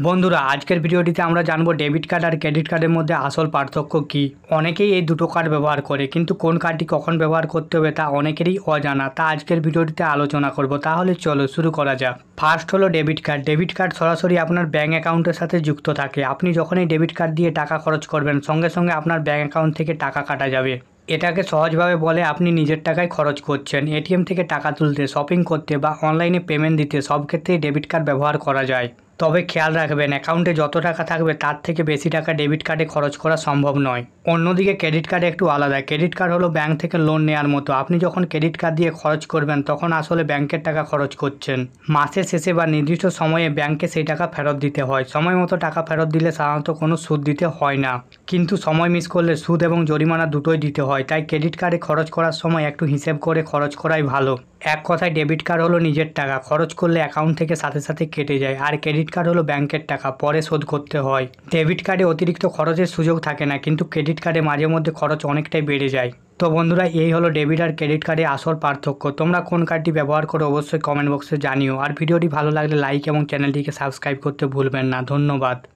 বন্ধুরা আজকের ভিডিওটিতে আমরা জানবো ডেবিট কার্ড আর ক্রেডিট কার্ডের মধ্যে আসল পার্থক্য কী। অনেকেই এই দুটো কার্ড ব্যবহার করে, কিন্তু কোন কার্ডটি কখন ব্যবহার করতে হবে তা অনেকেরই অজানা। তা আজকের ভিডিওটিতে আলোচনা করব। তাহলে চলো শুরু করা যাক। ফার্স্ট হলো ডেবিট কার্ড। ডেবিট কার্ড সরাসরি আপনার ব্যাঙ্ক অ্যাকাউন্টের সাথে যুক্ত থাকে। আপনি যখনই ডেবিট কার্ড দিয়ে টাকা খরচ করবেন, সঙ্গে সঙ্গে আপনার ব্যাঙ্ক অ্যাকাউন্ট থেকে টাকা কাটা যাবে। এটাকে সহজভাবে বলে আপনি নিজের টাকায় খরচ করছেন। এটিএম থেকে টাকা তুলতে, শপিং করতে বা অনলাইনে পেমেন্ট দিতে সব ক্ষেত্রেই ডেবিট কার্ড ব্যবহার করা যায়। তবে খেয়াল রাখবেন, অ্যাকাউন্টে যত টাকা থাকবে তার থেকে বেশি টাকা ডেবিট কার্ডে খরচ করা সম্ভব নয়। অন্যদিকে ক্রেডিট কার্ড একটু আলাদা। ক্রেডিট কার্ড হলো ব্যাঙ্ক থেকে লোন নেওয়ার মতো। আপনি যখন ক্রেডিট কার্ড দিয়ে খরচ করবেন তখন আসলে ব্যাংকের টাকা খরচ করছেন। মাসের শেষে বা নির্দিষ্ট সময়ে ব্যাংকে সেই টাকা ফেরত দিতে হয়। সময় মতো টাকা ফেরত দিলে সাধারণত কোনো সুদ দিতে হয় না, কিন্তু সময় মিস করলে সুদ এবং জরিমানা দুটোই দিতে হয়। তাই ক্রেডিট কার্ডে খরচ করার সময় একটু হিসেব করে খরচ করাই ভালো। এক কথায় ডেবিট কার্ড হলো নিজের টাকা, খরচ করলে অ্যাকাউন্ট থেকে সাথে সাথে কেটে যায়। আর ক্রেডিট কার্ড হলো ব্যাংকের টাকা, পরে শোধ করতে হয়। ডেবিট কার্ডে অতিরিক্ত খরচের সুযোগ থাকে না, কিন্তু ক্রেডিট কার্ডে মাঝে মধ্যে খরচ অনেকটাই বেড়ে যায়। তো বন্ধুরা, এই হলো ডেবিট আর ক্রেডিট কার্ডে আসল পার্থক্য। তোমরা কোন কার্ডটি ব্যবহার করো অবশ্যই কমেন্ট বক্সে জানিও। আর ভিডিওটি ভালো লাগলে লাইক এবং চ্যানেলটিকে সাবস্ক্রাইব করতে ভুলবেন না। ধন্যবাদ।